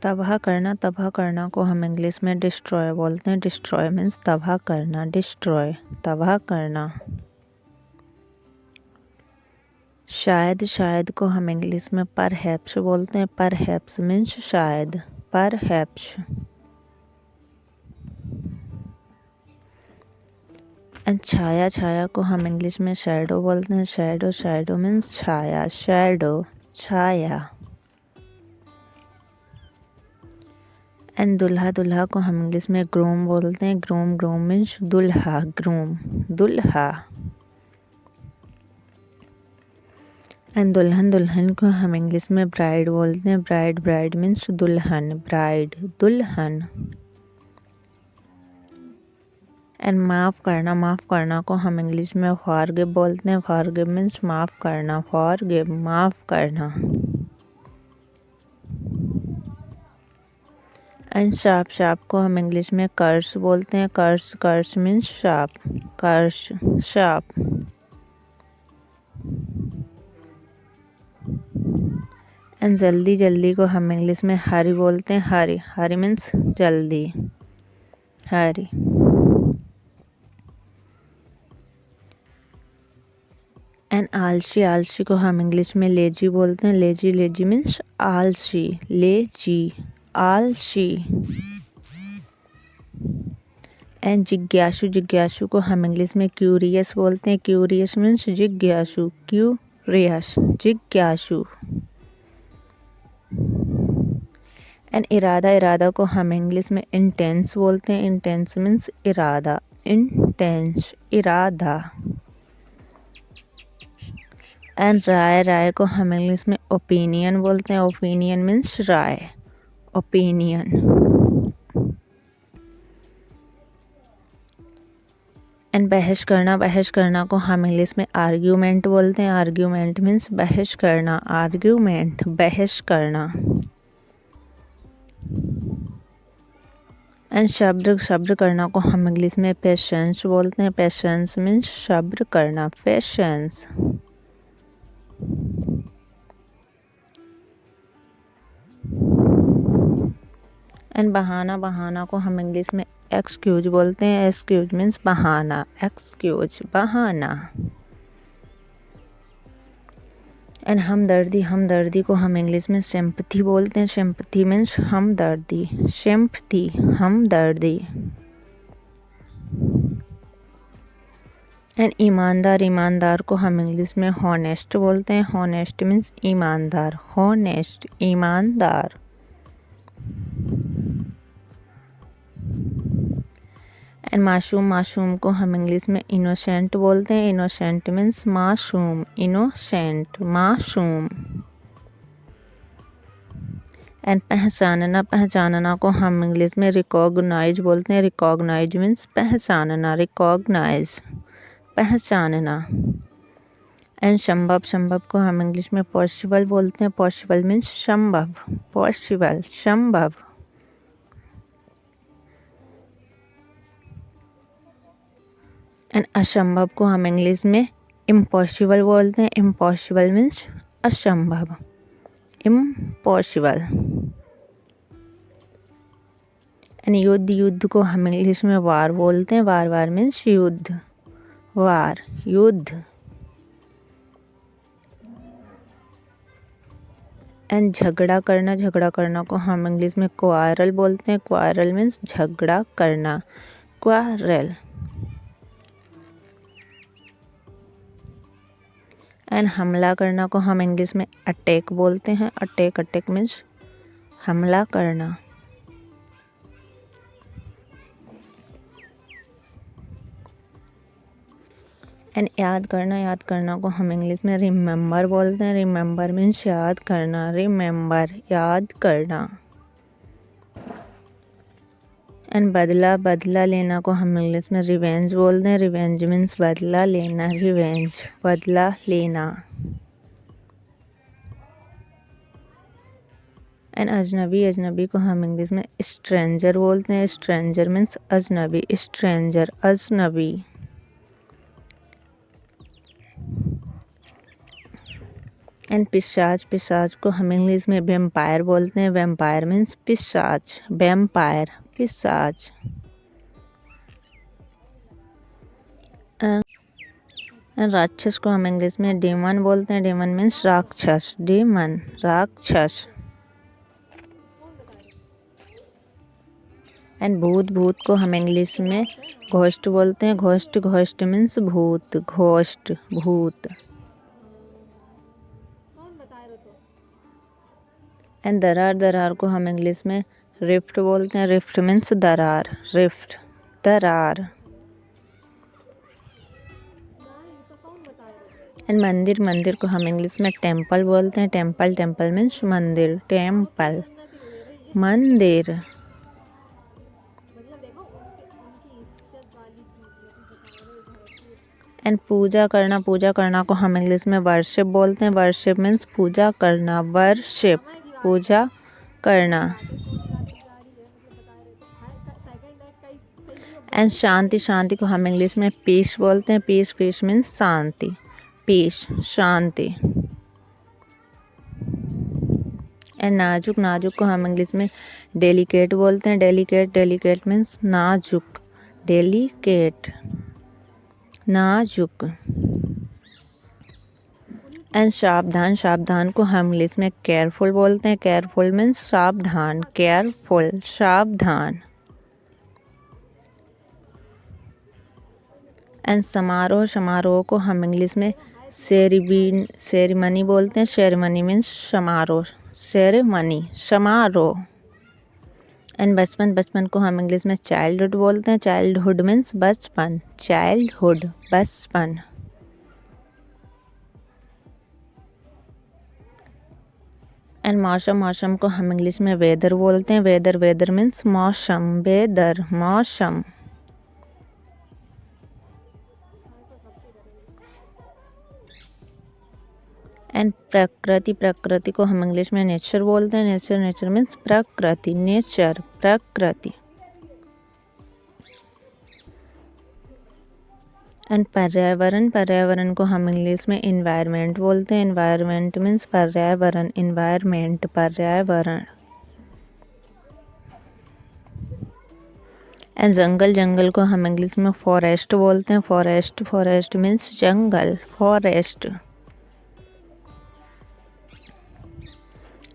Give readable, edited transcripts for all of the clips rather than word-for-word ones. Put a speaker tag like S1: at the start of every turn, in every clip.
S1: तबाह करना को हम इंग्लिश में डिस्ट्रॉय बोलते हैं। डिस्ट्रॉय मीन्स तबाह करना, डिस्ट्रॉय तबाह करना। शायद को हम इंग्लिश में परहैप्स बोलते हैं। परहैप्स मीन्स शायद, परहैप्स। एंड छाया को हम इंग्लिश में शैडो बोलते हैं। Shadow means Chhaya, shadow Chhaya. And दूल्हा को हम इंग्लिश में ग्रूम बोलते हैं। ग्रूम मीन्स दूल्हा, ग्रूम दूल्हा। एंड दुल्हन को हम इंग्लिश में ब्राइड बोलते हैं। ब्राइड मीन्स दुल्हन, ब्राइड दुल्हन। एंड माफ़ करना को हम इंग्लिश में फॉरगिव बोलते हैं। फॉरगिव मीन्स माफ़ करना, फॉरगिव माफ़ करना। एंड शाप को हम इंग्लिश में कर्स बोलते हैं। कर्स means shop, curse shop. And जल्दी को हम इंग्लिश में हरी बोलते हैं। हरी मीन्स जल्दी, हरी। एंड आलसी को हम इंग्लिश में लेजी बोलते हैं। लेजी मीन्स आलसी, लेजी आलसी। एंड जिज्ञासु को हम इंग्लिश में क्यूरियस बोलते हैं। क्यूरियस मीन्स जिज्ञासु, क्यूरियस जिज्ञासु। एंड इरादा को हम इंग्लिश में इंटेंस बोलते हैं। इंटेंस मीन्स इरादा, इंटेंस इरादा। एंड राय को हम इंग्लिश में ओपिनियन बोलते हैं। ओपिनियन मीन्स राय, ओपिनियन। एंड बहस करना को हम इंग्लिश में आर्ग्यूमेंट बोलते हैं। आर्ग्यूमेंट मीन्स बहस करना, आर्ग्यूमेंट बहस करना। एंड सब्र करना को हम इंग्लिश में पेशेंस बोलते हैं। पेशेंस मीन्स सब्र करना, पेशेंस। एंड बहाना को हम इंग्लिश में एक्सक्यूज बोलते हैं। एक्सक्यूज मीन्स बहाना, एक्सक्यूज बहाना। एंड हमदर्दी को हम इंग्लिश में सिंपैथी बोलते हैं। सिंपैथी मीन्स हमदर्दी, सिंपैथी हमदर्दी। एंड ईमानदार को हम इंग्लिश में हॉनेस्ट बोलते हैं। हॉनेस्ट मीन्स ईमानदार, हॉनेस्ट ईमानदार। एंड मासूम को हम इंग्लिश में इनोसेंट बोलते हैं। इनोसेंट मीन्स मासूम, इनोसेंट मासूम। एंड पहचानना को हम इंग्लिश में रिकॉग्नाइज बोलते हैं। रिकॉग्नाइज मीन्स पहचानना, रिकॉग्नाइज पहचानना। एंड संभव को हम इंग्लिश में पॉसिबल बोलते हैं। पॉसिबल मीन्स संभव, पॉसिबल संभव। एंड असंभव को हम इंग्लिश में इम्पॉसिबल बोलते हैं। इम्पॉसिबल मीन्स असंभव, इम्पॉसिबल। एंड युद्ध को हम इंग्लिश में वार बोलते हैं। वार मीन्स युद्ध, वार युद्ध। एंड झगड़ा करना को हम इंग्लिश में क्वारल बोलते हैं। क्वारल मीन्स झगड़ा करना, क्वारल। एंड हमला करना को हम इंग्लिश में अटैक बोलते हैं। अटैक मीन्स हमला करना। एंड याद करना को हम इंग्लिश में रिमेंबर बोलते हैं। रिमेंबर मीन्स याद करना, रिमेंबर याद करना। एंड बदला लेना को हम इंग्लिश में रिवेंज बोलते हैं। रिवेंज मीन्स बदला लेना, रिवेंज बदला लेना। एंड अजनबी को हम इंग्लिश में स्ट्रेंजर बोलते हैं। स्ट्रेंजर मीन्स अजनबी, स्ट्रेंजर अजनबी। एंड पिशाच, पिशाच को हम इंग्लिश में वेम्पायर बोलते हैं। वेम्पायर मीन्स पिशाच, वेम्पायर पिशाच। एंड राक्षस को हम इंग्लिश में डेमन बोलते हैं। डेमन मीन्स राक्षस, डेमन राक्षस। एंड भूत, भूत को हम इंग्लिश में घोस्ट बोलते हैं। घोस्ट, घोस्ट मीन्स भूत, घोस्ट भूत। एंड दरार, दरार को हम इंग्लिश में रिफ्ट बोलते हैं। रिफ्ट मीन्स दरार, रिफ्ट दरार। एंड मंदिर, मंदिर को हम इंग्लिश में टेम्पल बोलते हैं। टेम्पल, टेम्पल मीन्स मंदिर, टेम्पल मंदिर। एंड पूजा करना, पूजा करना को हम इंग्लिश में वर्शिप बोलते हैं। वर्शिप मीन्स पूजा करना, वर्शिप पूजा करना। एंड शांति, शांति को हम इंग्लिश में पीस बोलते हैं। पीस, पीस मीन्स शांति, पीस शांति। एंड नाजुक, नाजुक को हम इंग्लिश में डेलिकेट बोलते हैं। डेलिकेट, डेलिकेट मीन्स नाजुक, डेलिकेट नाजुक। एंड सावधान, सावधान को हम इंग्लिश में केयरफुल बोलते हैं। केयरफुल मीन्स सावधान, केयरफुल सावधान। एंड समारोह, समारोह को हम इंग्लिश में सेरेमनी बोलते हैं। सेरेमनी मीन्स समारोह, सेरेमनी समारोह। एंड बचपन, बचपन को हम इंग्लिश में चाइल्डहुड बोलते हैं। चाइल्डहुड मीन्स बचपन, चाइल्डहुड बचपन। एंड मौसम, मौसम को हम इंग्लिश में वेदर बोलते हैं। वेदर, वेदर मीन्स मौसम, वेदर मौसम। एंड प्रकृति, प्रकृति को हम इंग्लिश में नेचर बोलते हैं। नेचर, नेचर मीन्स प्रकृति, नेचर प्रकृति। एंड पर्यावरण, पर्यावरण को हम इंग्लिश में इन्वायरमेंट बोलते हैं। इन्वायरमेंट मीन्स पर्यावरण, इन्वायरमेंट पर्यावरण। एंड जंगल, जंगल को हम इंग्लिश में फॉरेस्ट बोलते हैं। Forest, forest means jungle, forest.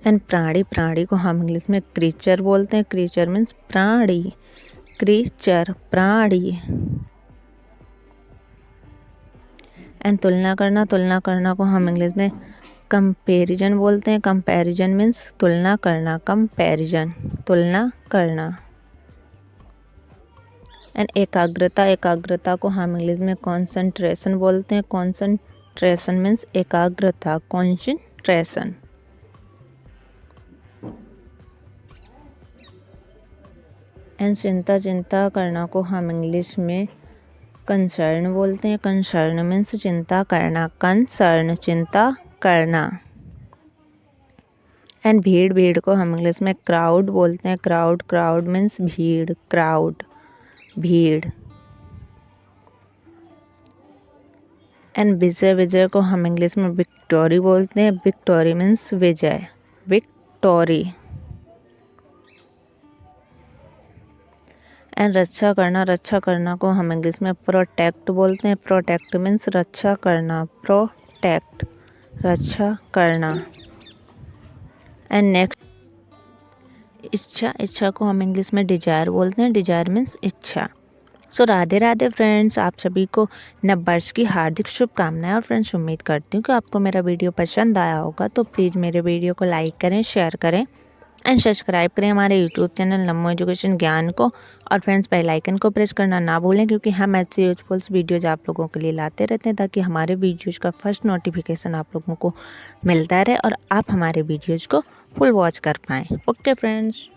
S1: And प्राणी, प्राणी को हम इंग्लिश में क्रीचर बोलते हैं। क्रीचर मीन्स प्राणी, क्रीचर प्राणी। एंड तुलना करना, तुलना करना को हम इंग्लिश में कंपैरिजन बोलते हैं। कंपैरिजन मीन्स तुलना करना, कंपैरिजन तुलना करना। एंड एकाग्रता, एकाग्रता को हम इंग्लिश में कॉन्सेंट्रेशन बोलते हैं। कॉन्सेंट्रेशन मीन्स एकाग्रता, कॉन्सेंट्रेशन। एंड चिंता, चिंता करना को हम इंग्लिश में कंसर्न बोलते हैं। कंसर्न मीन्स चिंता करना, कंसर्न चिंता करना। एंड भीड़, भीड़ को हम इंग्लिश में क्राउड बोलते हैं। क्राउड, क्राउड मीन्स भीड़, क्राउड भीड़। एंड विजय, विजय को हम इंग्लिश में विक्टोरी बोलते हैं। विक्टोरी मीन्स विजय, विक्टोरी। एंड रक्षा करना, रक्षा करना को हम इंग्लिश में प्रोटेक्ट बोलते हैं। प्रोटेक्ट मीन्स रक्षा करना, प्रोटेक्ट रक्षा करना। एंड नेक्स्ट इच्छा, इच्छा को हम इंग्लिश में डिजायर बोलते हैं। डिजायर मीन्स इच्छा। सो राधे राधे फ्रेंड्स, आप सभी को नववर्ष की हार्दिक शुभकामनाएं। और फ्रेंड्स उम्मीद करती हूँ कि आपको मेरा वीडियो पसंद आया होगा। तो प्लीज़ मेरे वीडियो को लाइक करें, शेयर करें एंड सब्सक्राइब करें हमारे यूट्यूब चैनल नमो एजुकेशन ज्ञान को। और फ्रेंड्स बेल आइकन को प्रेस करना ना भूलें, क्योंकि हम ऐसे यूजफुल वीडियोज़ आप लोगों के लिए लाते रहते हैं, ताकि हमारे वीडियोज़ का फर्स्ट नोटिफिकेशन आप लोगों को मिलता रहे और आप हमारे वीडियोज़ को फुल वॉच कर पाएँ। Okay friends.